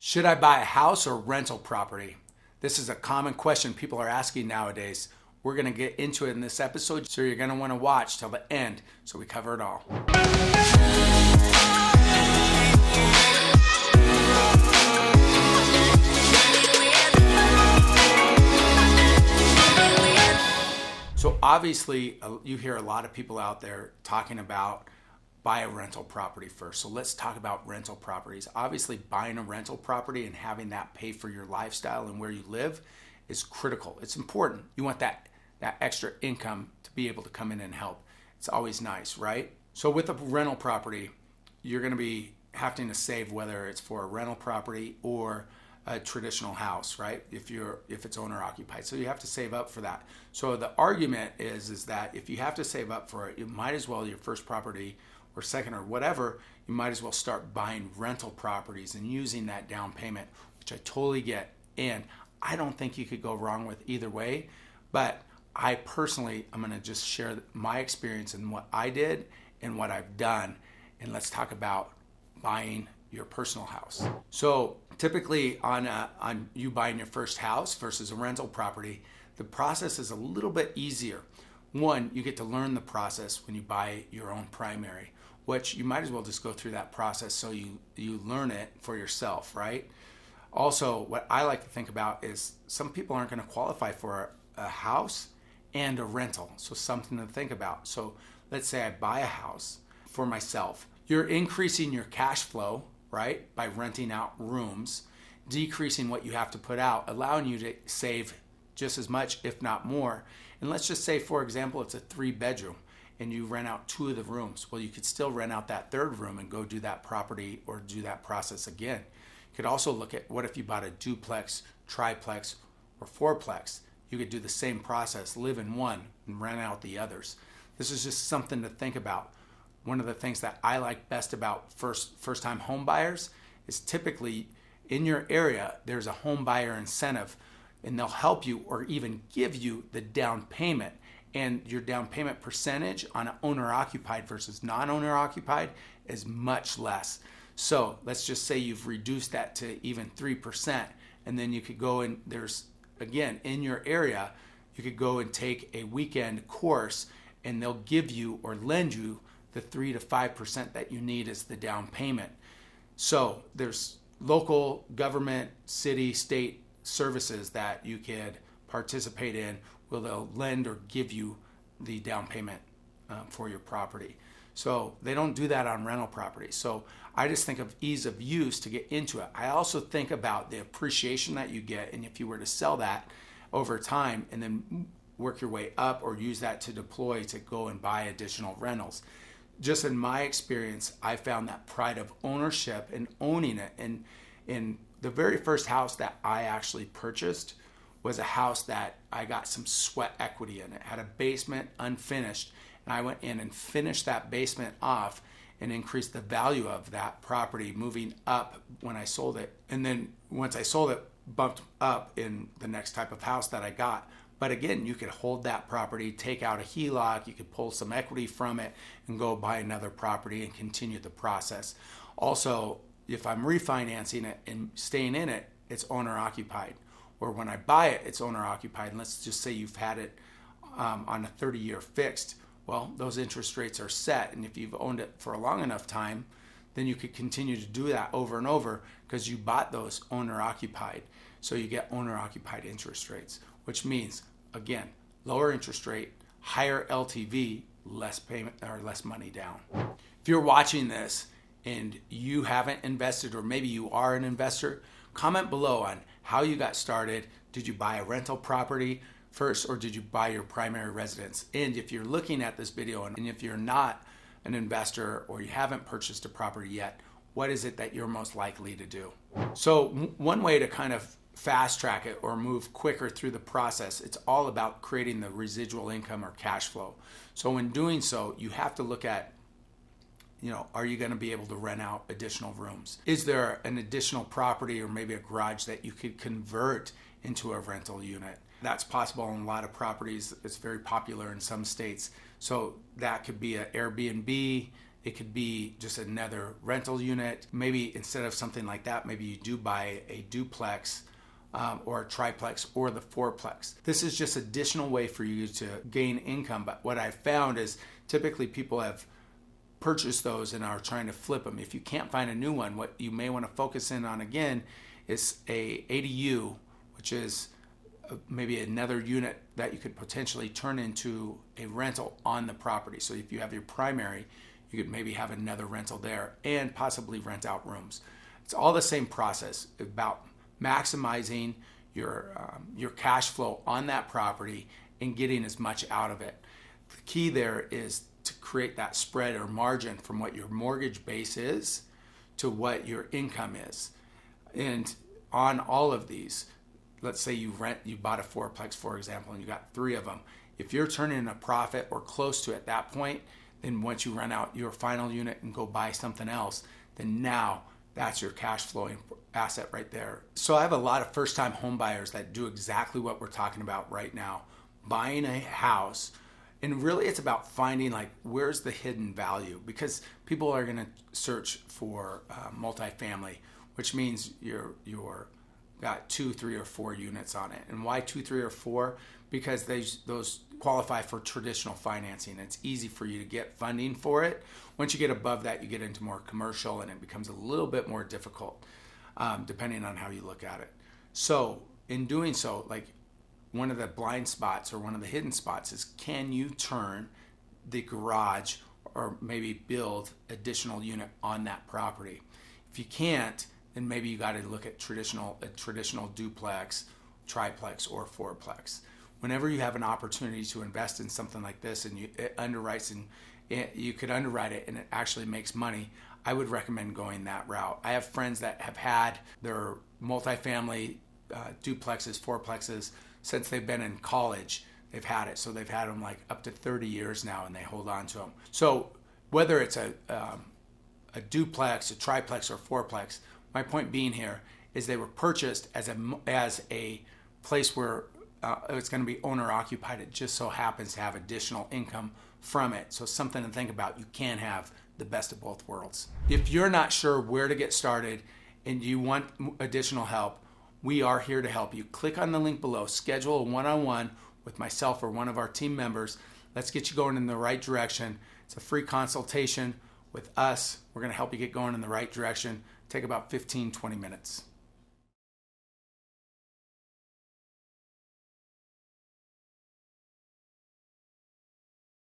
Should I buy a house or rental property? This is a common question people are asking nowadays. We're going to get into it in this episode, so you're going to want to watch till the end so we cover it all. So obviously, you hear a lot of people out there talking about buy a rental property first. So let's talk about rental properties. Obviously, buying a rental property and having that pay for your lifestyle and where you live is critical. It's important. You want that extra income to be able to come in and help. It's always nice, right? So with a rental property, you're going to be having to save, whether it's for a rental property or a traditional house, right? If it's owner occupied. So you have to save up for that. So the argument is that if you have to save up for it, you might as well, your first property or second or whatever, you might as well start buying rental properties and using that down payment, which I totally get. And I don't think you could go wrong with either way, but I personally, I'm gonna just share my experience and what I did and what I've done. And let's talk about buying your personal house. So typically on you buying your first house versus a rental property, the process is a little bit easier. One, you get to learn the process when you buy your own primary, which you might as well just go through that process so you learn it for yourself, right? Also, what I like to think about is some people aren't going to qualify for a house and a rental, so something to think about. So let's say I buy a house for myself. You're increasing your cash flow, right, by renting out rooms, decreasing what you have to put out, allowing you to save just as much, if not more. And let's just say, for example, it's a 3-bedroom and you rent out 2 of the rooms. Well, you could still rent out that 3rd room and go do that property or do that process again. You could also look at what if you bought a duplex, triplex, or 4-plex. You could do the same process, live in one and rent out the others. This is just something to think about. One of the things that I like best about first-time home buyers is typically in your area, there's a home buyer incentive, and they'll help you or even give you the down payment. And your down payment percentage on an owner-occupied versus non-owner occupied is much less. So let's just say you've reduced that to even 3%, and then you could go and there's, again, in your area, you could go and take a weekend course and they'll give you or lend you the 3 to 5% that you need as the down payment. So there's local government, city, state services that you could participate in where they'll lend or give you the down payment for your property. So they don't do that on rental properties. So I just think of ease of use to get into it. I also think about the appreciation that you get, and if you were to sell that over time and then work your way up or use that to deploy to go and buy additional rentals. Just in my experience, I found that pride of ownership and owning it. And in the very first house that I actually purchased was a house that I got some sweat equity in. It had a basement unfinished, and I went in and finished that basement off and increased the value of that property, moving up when I sold it. And then once I sold it, bumped up in the next type of house that I got. But again, you could hold that property, take out a HELOC, you could pull some equity from it and go buy another property and continue the process. Also, if I'm refinancing it and staying in it, it's owner occupied. Or when I buy it, it's owner occupied. And let's just say you've had it on a 30-year fixed. Well, those interest rates are set. And if you've owned it for a long enough time, then you could continue to do that over and over because you bought those owner occupied. So you get owner occupied interest rates, which means, again, lower interest rate, higher LTV, less payment or less money down. If you're watching this and you haven't invested, or maybe you are an investor, comment below on how you got started. Did you buy a rental property first, or did you buy your primary residence? And if you're looking at this video and if you're not an investor or you haven't purchased a property yet, what is it that you're most likely to do? So one way to kind of fast track it or move quicker through the process, it's all about creating the residual income or cash flow. So when doing so, you have to look at, are you going to be able to rent out additional rooms? Is there an additional property or maybe a garage that you could convert into a rental unit? That's possible on a lot of properties. It's very popular in some states. So that could be an Airbnb. It could be just another rental unit. Maybe instead of something like that, maybe you do buy a duplex or a triplex or the fourplex. This is just additional way for you to gain income. But what I found is typically people have purchased those and are trying to flip them. If you can't find a new one, what you may want to focus in on again is a ADU, which is maybe another unit that you could potentially turn into a rental on the property. So if you have your primary, you could maybe have another rental there and possibly rent out rooms. It's all the same process about maximizing your cash flow on that property and getting as much out of it. The key there is to create that spread or margin from what your mortgage base is to what your income is. And on all of these, let's say you bought a fourplex, for example, and you got 3 of them. If you're turning in a profit or close to at that point, then once you run out your final unit and go buy something else, then now that's your cash flowing asset right there. So I have a lot of first-time home buyers that do exactly what we're talking about right now, buying a house. And really it's about finding like where's the hidden value, because people are going to search for multifamily, which means you're got 2, 3, or 4 units on it. And why 2, 3, or 4? Because those qualify for traditional financing. It's easy for you to get funding for it. Once you get above that, you get into more commercial and it becomes a little bit more difficult depending on how you look at it. So in doing so, like one of the blind spots or one of the hidden spots is, can you turn the garage or maybe build additional unit on that property? If you can't, then maybe you got to look at a traditional duplex, triplex, or fourplex. Whenever you have an opportunity to invest in something like this and you could underwrite it and it actually makes money, I would recommend going that route. I have friends that have had their multifamily duplexes, fourplexes since they've been in college. They've had it, so they've had them like up to 30 years now, and they hold on to them. So whether it's a duplex, a triplex, or fourplex, my point being here is they were purchased as a place where it's going to be owner occupied. It just so happens to have additional income from it. So something to think about. You can have the best of both worlds. If you're not sure where to get started and you want additional help, we are here to help you. Click on the link below. Schedule a one-on-one with myself or one of our team members. Let's get you going in the right direction. It's a free consultation with us. We're going to help you get going in the right direction. Take about 15, 20 minutes.